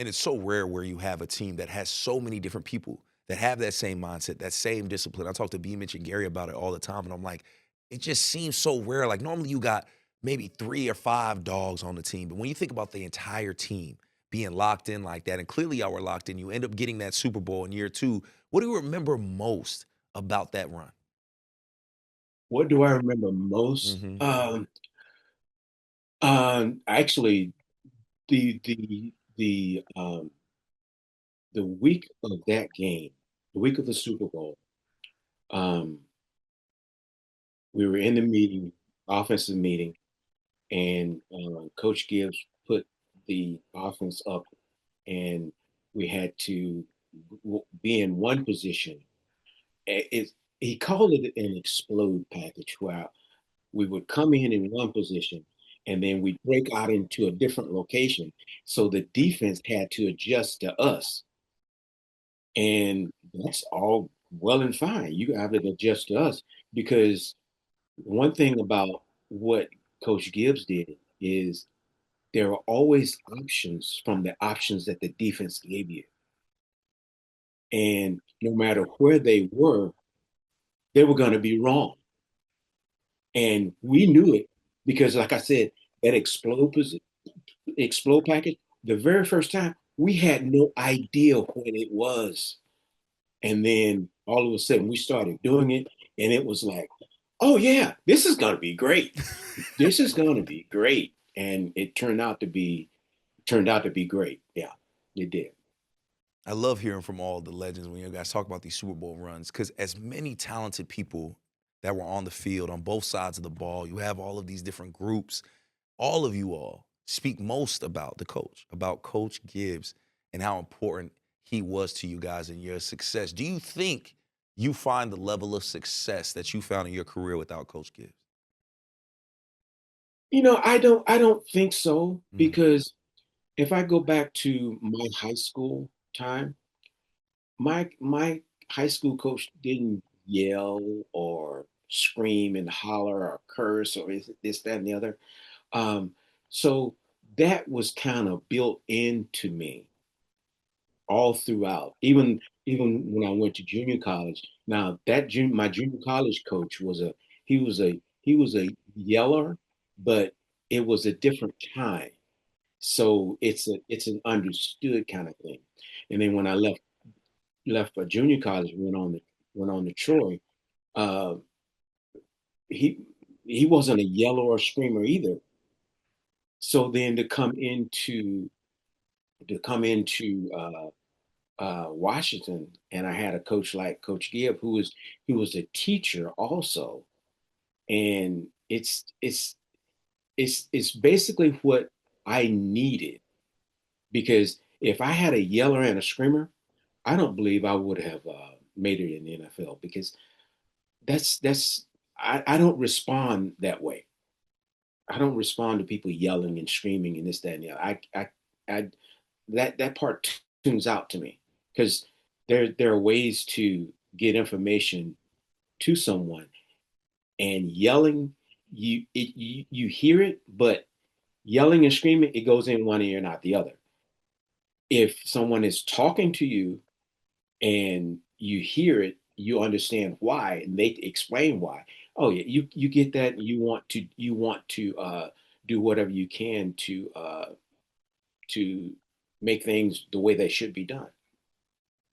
And it's so rare where you have a team that has so many different people that have that same mindset, that same discipline. I talk to B Mitch and Gary about it all the time, and I'm like, it just seems so rare. Like normally you got maybe 3 or 5 dogs on the team, but when you think about the entire team being locked in like that, and clearly y'all were locked in, you end up getting that Super Bowl in year 2. What do you remember most about that run? What do I remember most? Hmm. Actually, the the week of that game, the week of the Super Bowl, um, we were in the meeting, offensive meeting, and Coach Gibbs put the offense up, and we had to be in one position. He called it an explode package, where we would come in one position, and then we'd break out into a different location. So the defense had to adjust to us. And that's all well and fine. You have to adjust to us because one thing about what Coach Gibbs did is there are always options from the options that the defense gave you. And no matter where they were going to be wrong. And we knew it because, like I said, that explode package, the very first time, we had no idea what it was. And then all of a sudden we started doing it, and it was like, oh yeah, this is gonna be great. This is gonna be great. And it turned out to be great. Yeah, it did. I love hearing from all the legends when you guys talk about these Super Bowl runs because as many talented people that were on the field on both sides of the ball, you have all of these different groups. All of you all speak most about the coach, about Coach Gibbs and how important he was to you guys and your success. Do you think you find the level of success that you found in your career without Coach Gibbs? I don't think so Mm, because if I go back to my high school time, my high school coach didn't yell or scream and holler or curse or this, that, and the other. Um, so that was kind of built into me all throughout, even when I went to junior college. Now my junior college coach he was a yeller, but it was a different kind. So it's an understood kind of thing. And then when I left for junior college, went on to Troy. Uh, he he wasn't a yeller or screamer either. So then to come into Washington, and I had a coach like Coach Gibb, who was a teacher also, and it's basically what I needed because if I had a yeller and a screamer, I don't believe I would have made it in the NFL because that's I don't respond that way. I don't respond to people yelling and screaming and this, that, and the other. I that part tunes out to me because there are ways to get information to someone, and yelling, you hear it, but yelling and screaming, it goes in one ear, not the other. If someone is talking to you and you hear it, you understand why, and they explain why. Oh yeah, you get that, and you want to do whatever you can to make things the way they should be done.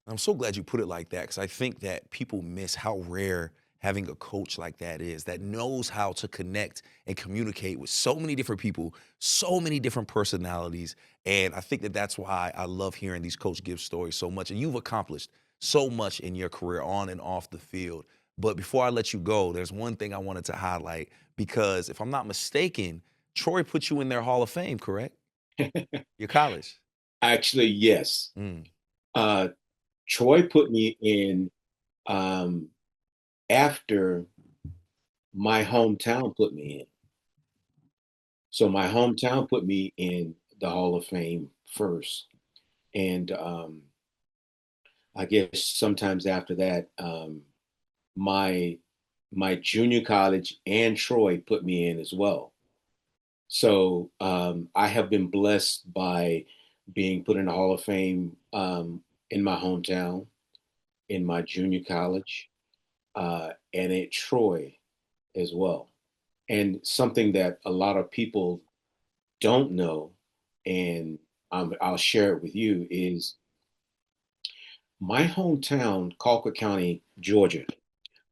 I'm so glad you put it like that because I think that people miss how rare having a coach like that is, that knows how to connect and communicate with so many different people, so many different personalities. And I think that that's why I love hearing these Coach Gibbs stories so much. And you've accomplished so much in your career on and off the field. But before I let you go, there's one thing I wanted to highlight because if I'm not mistaken, Troy put you in their Hall of Fame, correct? Your college. Actually, yes. Mm. Uh, Troy put me in um, after my hometown put me in. So my hometown put me in the Hall of Fame first, and I guess sometimes after that, my my junior college and Troy put me in as well. So I have been blessed by being put in the Hall of Fame in my hometown, in my junior college, and at Troy as well. And something that a lot of people don't know, and I'll share it with you, is my hometown, Colquitt County, Georgia,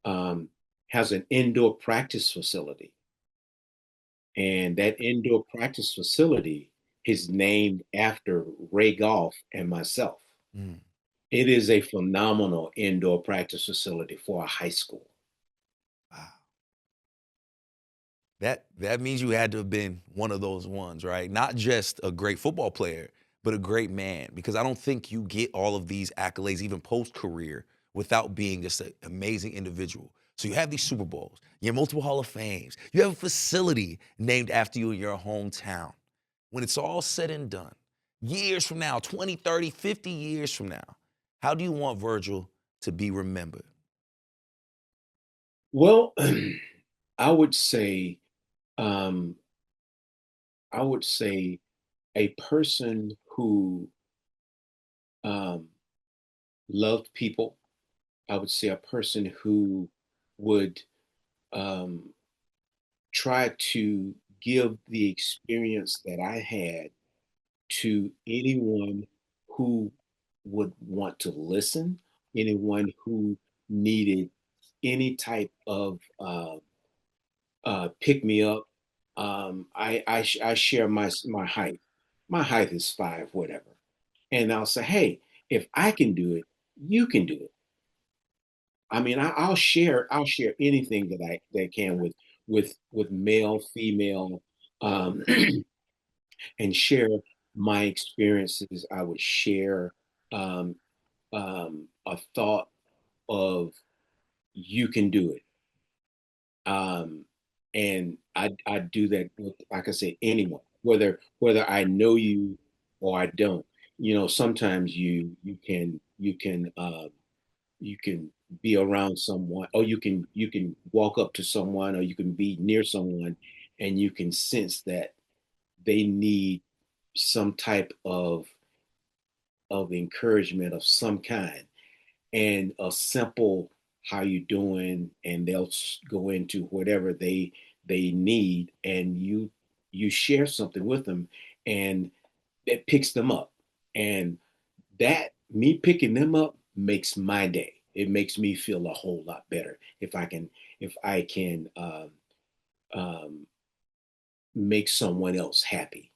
um, has an indoor practice facility. And that indoor practice facility is named after Ray Golf and myself. Mm, It is a phenomenal indoor practice facility for a high school. wow. That means you had to have been one of those ones, right? Not just a great football player, but a great man. Because I don't think you get all of these accolades, even post career, without being just an amazing individual. So you have these Super Bowls, you have multiple Hall of Fames, you have a facility named after you in your hometown. When it's all said and done, years from now, 20, 30, 50 years from now, how do you want Virgil to be remembered? Well, I would say, um, I would say a person who um, loved people. I would say a person who would um, try to give the experience that I had to anyone who would want to listen, anyone who needed any type of pick me up. I share my height. My height is five, whatever, and I'll say, hey, if I can do it, you can do it. I mean, I'll share anything that I can with male, female, um, and share my experiences. I would share um, a thought of you can do it. Um, and I do that with, like I said, anyone, whether I know you or I don't. You know, sometimes you can be around someone, or you can walk up to someone, or you can be near someone, and you can sense that they need some type of encouragement of some kind, and a simple "how you doing," and they'll go into whatever they need, and you share something with them, and it picks them up, and that me picking them up makes my day. It makes me feel a whole lot better if I can um, make someone else happy.